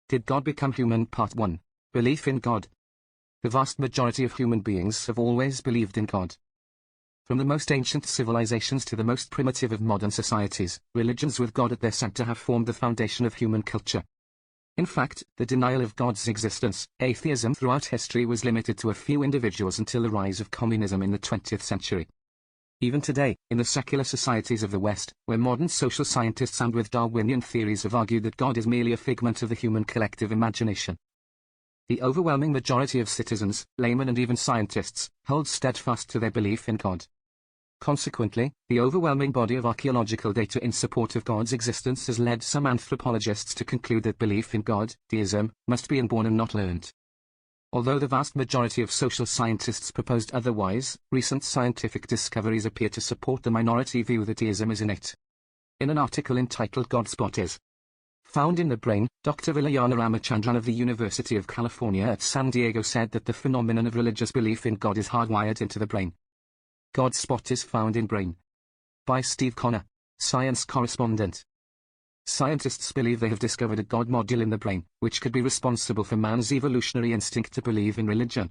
Did God become human? Part 1. Belief in God. The vast majority of human beings have always believed in God. From the most ancient civilizations to the most primitive of modern societies, religions with God at their center have formed the foundation of human culture. In fact, the denial of God's existence, atheism throughout history was limited to a few individuals until the rise of communism in the 20th century. Even today, in the secular societies of the West, where modern social scientists and with Darwinian theories have argued that God is merely a figment of the human collective imagination, the overwhelming majority of citizens, laymen and even scientists, hold steadfast to their belief in God. Consequently, the overwhelming body of archaeological data in support of God's existence has led some anthropologists to conclude that belief in God, deism, must be inborn and not learned. Although the vast majority of social scientists proposed otherwise, recent scientific discoveries appear to support the minority view that deism is innate. In an article entitled God Spot is Found in the Brain, Dr. Vilayana Ramachandran of the University of California at San Diego said that the phenomenon of religious belief in God is hardwired into the brain. God Spot is found in brain. By Steve Connor, science correspondent. Scientists believe they have discovered a God module in the brain, which could be responsible for man's evolutionary instinct to believe in religion.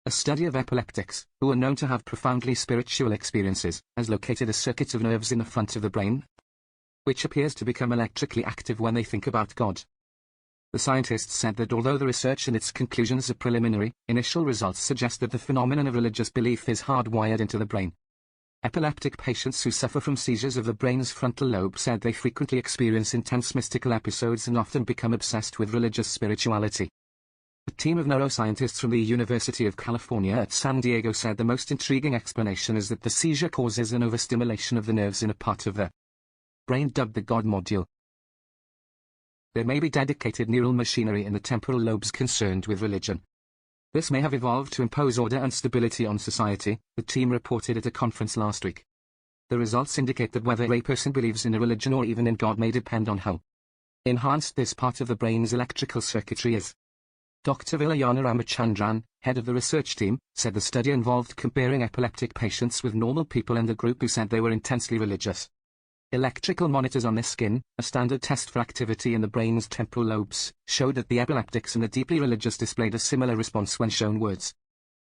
A study of epileptics, who are known to have profoundly spiritual experiences, has located a circuit of nerves in the front of the brain, which appears to become electrically active when they think about God. The scientists said that although the research and its conclusions are preliminary, initial results suggest that the phenomenon of religious belief is hardwired into the brain. Epileptic patients who suffer from seizures of the brain's frontal lobe said they frequently experience intense mystical episodes and often become obsessed with religious spirituality. A team of neuroscientists from the University of California at San Diego said the most intriguing explanation is that the seizure causes an overstimulation of the nerves in a part of the brain dubbed the God module. There may be dedicated neural machinery in the temporal lobes concerned with religion. This may have evolved to impose order and stability on society, the team reported at a conference last week. The results indicate that whether a person believes in a religion or even in God may depend on how enhanced this part of the brain's electrical circuitry is. Dr. Vilayana Ramachandran, head of the research team, said the study involved comparing epileptic patients with normal people and a group who said they were intensely religious. Electrical monitors on their skin, a standard test for activity in the brain's temporal lobes, showed that the epileptics and the deeply religious displayed a similar response when shown words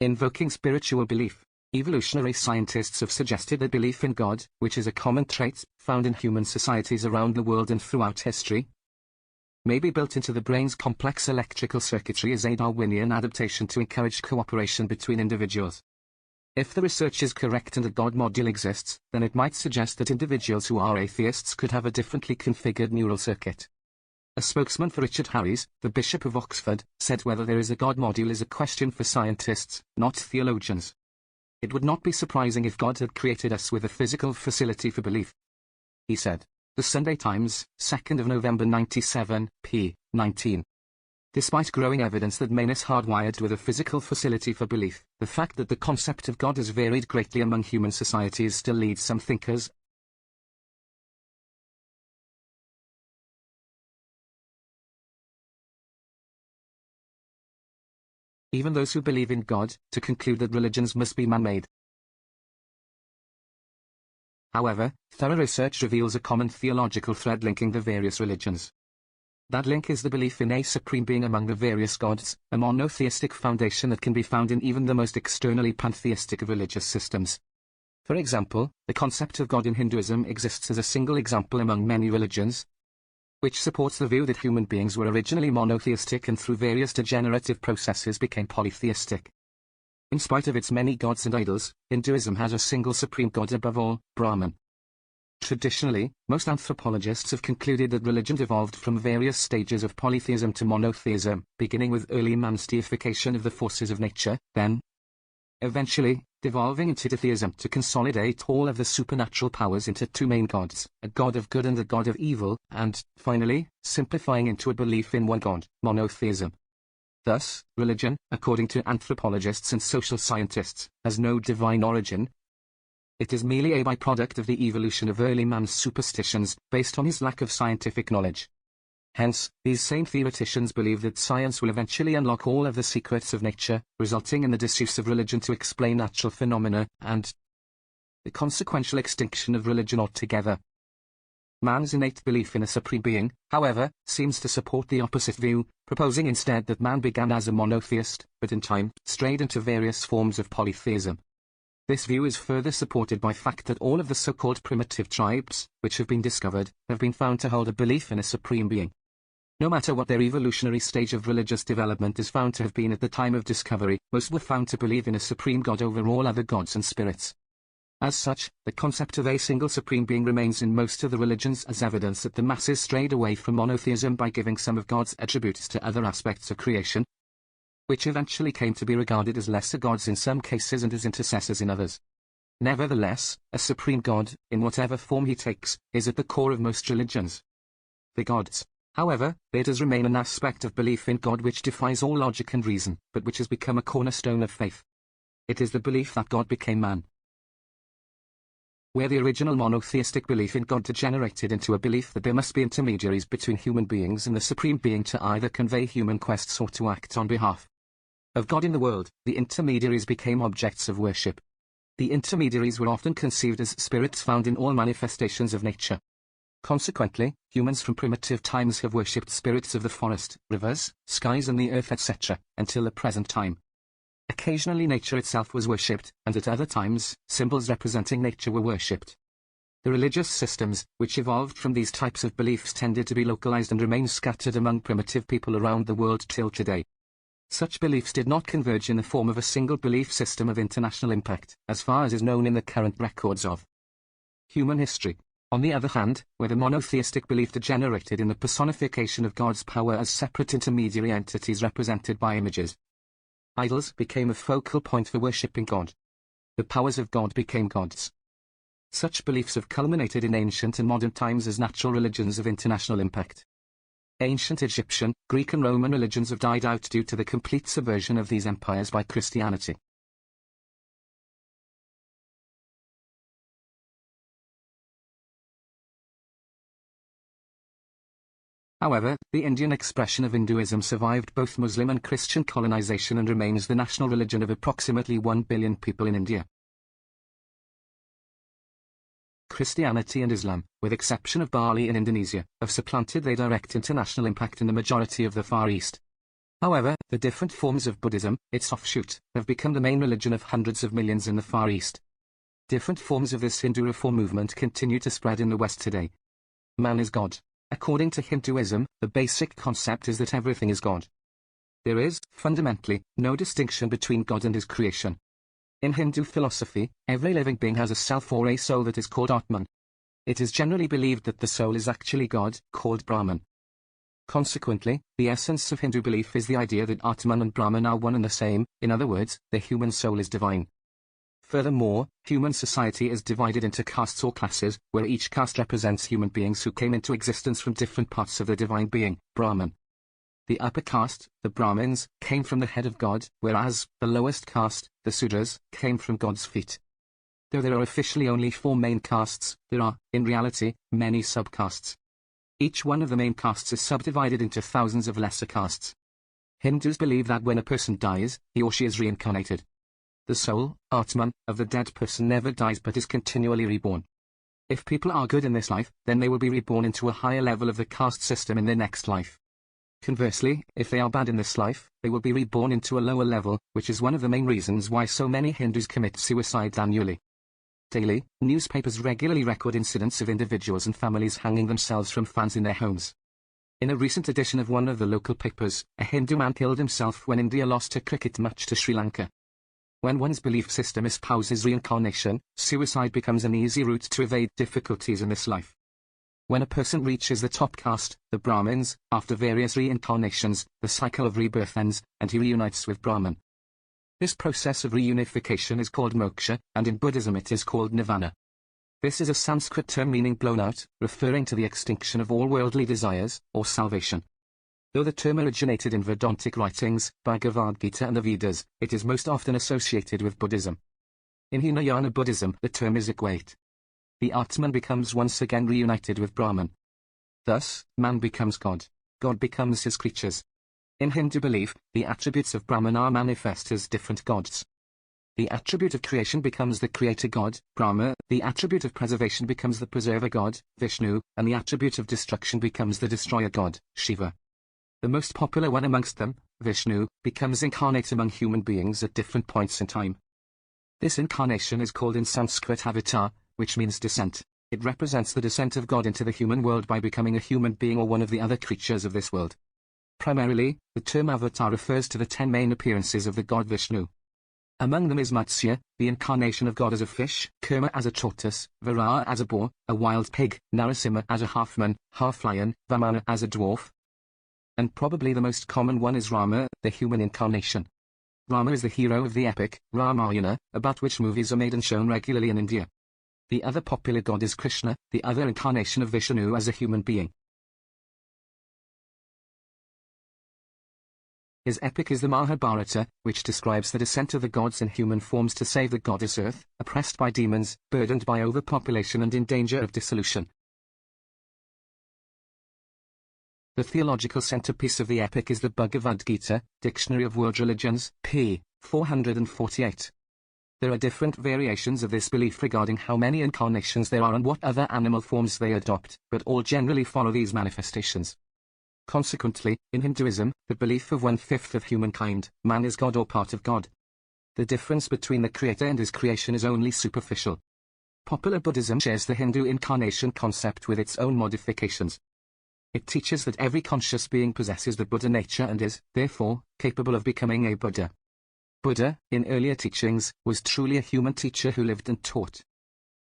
invoking spiritual belief. Evolutionary scientists have suggested that belief in God, which is a common trait found in human societies around the world and throughout history, may be built into the brain's complex electrical circuitry as a Darwinian adaptation to encourage cooperation between individuals. If the research is correct and a God module exists, then it might suggest that individuals who are atheists could have a differently configured neural circuit. A spokesman for Richard Harries, the Bishop of Oxford, said whether there is a God module is a question for scientists, not theologians. It would not be surprising if God had created us with a physical facility for belief, he said. The Sunday Times, 2nd of November 97, p. 19. Despite growing evidence that man is hardwired with a physical facility for belief, the fact that the concept of God has varied greatly among human societies still leads some thinkers, even those who believe in God, to conclude that religions must be man-made. However, thorough research reveals a common theological thread linking the various religions. That link is the belief in a supreme being among the various gods, a monotheistic foundation that can be found in even the most externally pantheistic of religious systems. For example, the concept of God in Hinduism exists as a single example among many religions, which supports the view that human beings were originally monotheistic and through various degenerative processes became polytheistic. In spite of its many gods and idols, Hinduism has a single supreme god above all, Brahman. Traditionally, most anthropologists have concluded that religion evolved from various stages of polytheism to monotheism, beginning with early man's deification of the forces of nature, then, eventually, devolving into theism to consolidate all of the supernatural powers into two main gods, a god of good and a god of evil, and, finally, simplifying into a belief in one god, monotheism. Thus, religion, according to anthropologists and social scientists, has no divine origin. It is merely a byproduct of the evolution of early man's superstitions, based on his lack of scientific knowledge. Hence, these same theoreticians believe that science will eventually unlock all of the secrets of nature, resulting in the disuse of religion to explain natural phenomena, and the consequential extinction of religion altogether. Man's innate belief in a supreme being, however, seems to support the opposite view, proposing instead that man began as a monotheist, but in time, strayed into various forms of polytheism. This view is further supported by fact that all of the so-called primitive tribes, which have been discovered, have been found to hold a belief in a supreme being. No matter what their evolutionary stage of religious development is found to have been at the time of discovery, most were found to believe in a supreme God over all other gods and spirits. As such, the concept of a single supreme being remains in most of the religions as evidence that the masses strayed away from monotheism by giving some of God's attributes to other aspects of creation, which eventually came to be regarded as lesser gods in some cases and as intercessors in others. Nevertheless, a supreme God, in whatever form he takes, is at the core of most religions. The gods, however, there does remain an aspect of belief in God which defies all logic and reason, but which has become a cornerstone of faith. It is the belief that God became man. Where the original monotheistic belief in God degenerated into a belief that there must be intermediaries between human beings and the supreme being to either convey human quests or to act on behalf of God in the world, the intermediaries became objects of worship. The intermediaries were often conceived as spirits found in all manifestations of nature. Consequently, humans from primitive times have worshipped spirits of the forest, rivers, skies and the earth etc., until the present time. Occasionally nature itself was worshipped, and at other times, symbols representing nature were worshipped. The religious systems, which evolved from these types of beliefs tended to be localized and remain scattered among primitive people around the world till today. Such beliefs did not converge in the form of a single belief system of international impact, as far as is known in the current records of human history. On the other hand, where the monotheistic belief degenerated in the personification of God's power as separate intermediary entities represented by images, idols became a focal point for worshipping God. The powers of God became gods. Such beliefs have culminated in ancient and modern times as natural religions of international impact. Ancient Egyptian, Greek and Roman religions have died out due to the complete subversion of these empires by Christianity. However, the Indian expression of Hinduism survived both Muslim and Christian colonization and remains the national religion of approximately 1 billion people in India. Christianity and Islam, with exception of Bali in Indonesia, have supplanted their direct international impact in the majority of the Far East. However, the different forms of Buddhism, its offshoot, have become the main religion of hundreds of millions in the Far East. Different forms of this Hindu reform movement continue to spread in the West today. Man is God. According to Hinduism, the basic concept is that everything is God. There is, fundamentally, no distinction between God and his creation. In Hindu philosophy, every living being has a self or a soul that is called Atman. It is generally believed that the soul is actually God, called Brahman. Consequently, the essence of Hindu belief is the idea that Atman and Brahman are one and the same, in other words, the human soul is divine. Furthermore, human society is divided into castes or classes, where each caste represents human beings who came into existence from different parts of the divine being, Brahman. The upper caste, the Brahmins, came from the head of God, whereas the lowest caste, the Sudras, came from God's feet. Though there are officially only 4 main castes, there are, in reality, many subcastes. Each one of the main castes is subdivided into thousands of lesser castes. Hindus believe that when a person dies, he or she is reincarnated. The soul, Atman, of the dead person never dies but is continually reborn. If people are good in this life, then they will be reborn into a higher level of the caste system in their next life. Conversely, if they are bad in this life, they will be reborn into a lower level, which is one of the main reasons why so many Hindus commit suicide annually. Daily, newspapers regularly record incidents of individuals and families hanging themselves from fans in their homes. In a recent edition of one of the local papers, a Hindu man killed himself when India lost a cricket match to Sri Lanka. When one's belief system espouses reincarnation, suicide becomes an easy route to evade difficulties in this life. When a person reaches the top caste, the Brahmins, after various reincarnations, the cycle of rebirth ends, and he reunites with Brahman. This process of reunification is called moksha, and in Buddhism it is called Nirvana. This is a Sanskrit term meaning blown out, referring to the extinction of all worldly desires, or salvation. Though the term originated in Vedantic writings, Bhagavad Gita and the Vedas, it is most often associated with Buddhism. In Hinayana Buddhism, the term is equate. The Atman becomes once again reunited with Brahman. Thus, man becomes God. God becomes his creatures. In Hindu belief, the attributes of Brahman are manifest as different gods. the attribute of creation becomes the creator god, Rama, the attribute of preservation becomes the preserver god, Vishnu, and the attribute of destruction becomes the destroyer god, Shiva. The most popular one amongst them, Vishnu, becomes incarnate among human beings at different points in time. This incarnation is called in Sanskrit avatar, which means descent. It represents the descent of God into the human world by becoming a human being or one of the other creatures of this world. Primarily, the term avatar refers to the 10 main appearances of the god Vishnu. Among them is Matsya, the incarnation of God as a fish, Kurma as a tortoise, Varaha as a boar, a wild pig, Narasimha as a half-man, half-lion, Vamana as a dwarf. And probably the most common one is Rama, the human incarnation. Rama is the hero of the epic, Ramayana, about which movies are made and shown regularly in India. The other popular god is Krishna, the other incarnation of Vishnu as a human being. His epic is the Mahabharata, which describes the descent of the gods in human forms to save the goddess Earth, oppressed by demons, burdened by overpopulation and in danger of dissolution. The theological centerpiece of the epic is the Bhagavad Gita, Dictionary of World Religions, p. 448. There are different variations of this belief regarding how many incarnations there are and what other animal forms they adopt, but all generally follow these manifestations. Consequently, in Hinduism, the belief of 1/5 of humankind, man is God or part of God. The difference between the creator and his creation is only superficial. Popular Buddhism shares the Hindu incarnation concept with its own modifications. It teaches that every conscious being possesses the Buddha nature and is, therefore, capable of becoming a Buddha. Buddha, in earlier teachings, was truly a human teacher who lived and taught.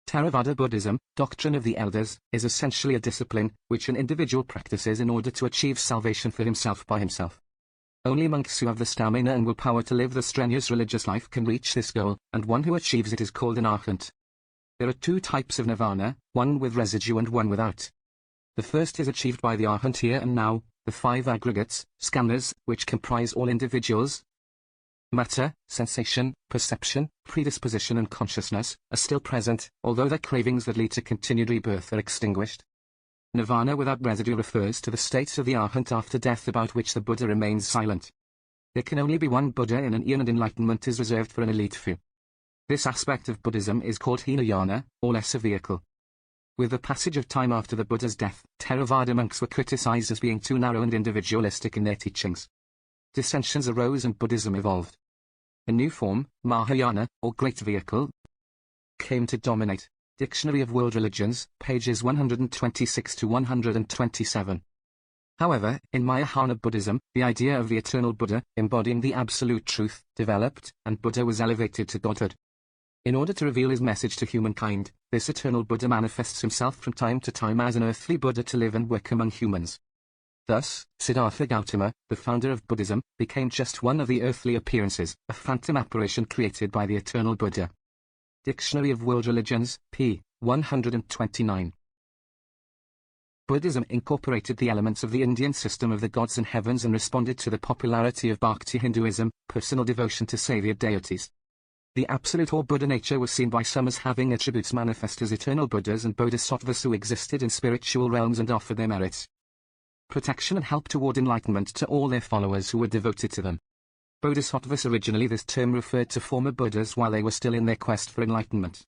Theravada Buddhism, Doctrine of the Elders, is essentially a discipline which an individual practices in order to achieve salvation for himself by himself. Only monks who have the stamina and willpower to live the strenuous religious life can reach this goal, and one who achieves it is called an arhat. There are 2 types of nirvana, one with residue and one without. The first is achieved by the arhat here and now, the 5 aggregates, skandhas, which comprise all individuals. Matter, sensation, perception, predisposition and consciousness, are still present, although their cravings that lead to continued rebirth are extinguished. Nirvana without residue refers to the states of the arhat after death about which the Buddha remains silent. There can only be one Buddha in an eon and enlightenment is reserved for an elite few. This aspect of Buddhism is called Hinayana, or lesser vehicle. With the passage of time after the Buddha's death, Theravada monks were criticized as being too narrow and individualistic in their teachings. Dissensions arose and Buddhism evolved. A new form, Mahayana, or Great Vehicle, came to dominate. Dictionary of World Religions, pages 126 to 127. However, in Mahayana Buddhism, the idea of the eternal Buddha, embodying the absolute truth, developed, and Buddha was elevated to godhood. In order to reveal his message to humankind, this eternal Buddha manifests himself from time to time as an earthly Buddha to live and work among humans. Thus, Siddhartha Gautama, the founder of Buddhism, became just one of the earthly appearances, a phantom apparition created by the eternal Buddha. Dictionary of World Religions, p. 129. Buddhism incorporated the elements of the Indian system of the gods and heavens and responded to the popularity of Bhakti Hinduism, personal devotion to savior deities. The absolute or Buddha nature was seen by some as having attributes manifest as eternal Buddhas and Bodhisattvas who existed in spiritual realms and offered their merits. Protection and help toward enlightenment to all their followers who were devoted to them. Bodhisattvas originally this term referred to former Buddhas while they were still in their quest for enlightenment.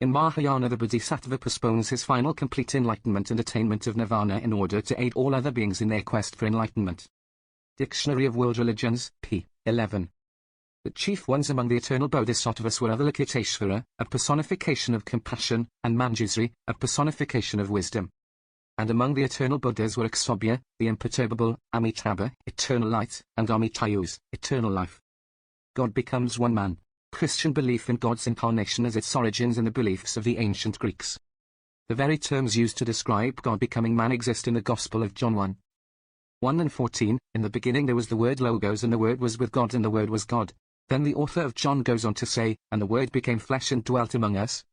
In Mahayana the Bodhisattva postpones his final complete enlightenment and attainment of Nirvana in order to aid all other beings in their quest for enlightenment. Dictionary of World Religions, p. 11. The chief ones among the eternal Bodhisattvas were Avalokiteshvara, a personification of compassion, and Manjusri, a personification of wisdom. And among the eternal Buddhas were Aksobhya, the imperturbable, Amitabha, eternal light, and Amitayus, eternal life. God becomes one man. Christian belief in God's incarnation has its origins in the beliefs of the ancient Greeks. The very terms used to describe God becoming man exist in the Gospel of John 1 and 14, in the beginning there was the word Logos and the word was with God and the word was God. Then the author of John goes on to say, and the word became flesh and dwelt among us.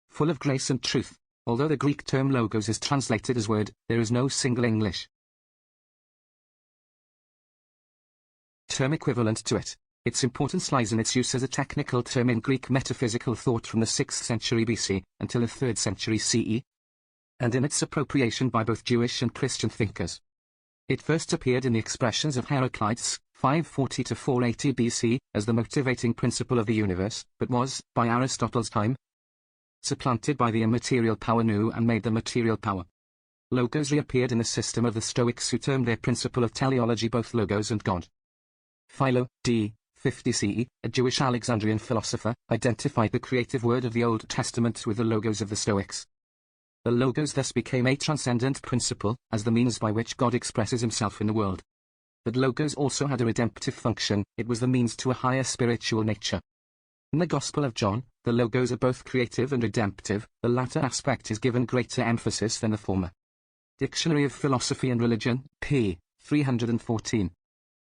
Full of grace and truth. Although the Greek term logos is translated as word, there is no single English term equivalent to it. Its importance lies in its use as a technical term in Greek metaphysical thought from the 6th century BC until the 3rd century CE. and in its appropriation by both Jewish and Christian thinkers. It first appeared in the expressions of Heraclitus, 540 to 480 BC, as the motivating principle of the universe, but was, by Aristotle's time, supplanted by the immaterial power nu and made the material power. Logos reappeared in the system of the Stoics, who termed their principle of teleology both logos and God. Philo, d. 50 CE, a Jewish Alexandrian philosopher, identified the creative word of the Old Testament with the logos of the Stoics. The logos thus became a transcendent principle, as the means by which God expresses himself in the world. But logos also had a redemptive function; it was the means to a higher spiritual nature. In the Gospel of John, the logos are both creative and redemptive; the latter aspect is given greater emphasis than the former. Dictionary of Philosophy and Religion, p. 314.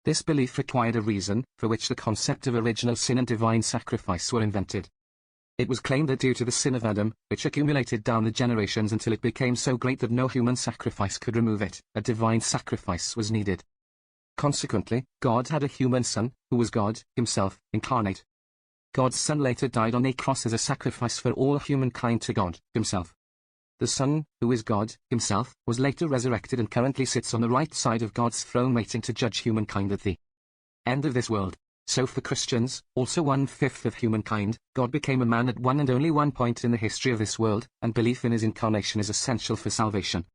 This belief required a reason, for which the concept of original sin and divine sacrifice were invented. It was claimed that due to the sin of Adam, which accumulated down the generations until it became so great that no human sacrifice could remove it, a divine sacrifice was needed. Consequently, God had a human son, who was God himself, incarnate. God's Son later died on a cross as a sacrifice for all humankind to God himself. The Son, who is God himself, was later resurrected and currently sits on the right side of God's throne waiting to judge humankind at the end of this world. So for Christians, also 1/5 of humankind, God became a man at one and only one point in the history of this world, and belief in his incarnation is essential for salvation.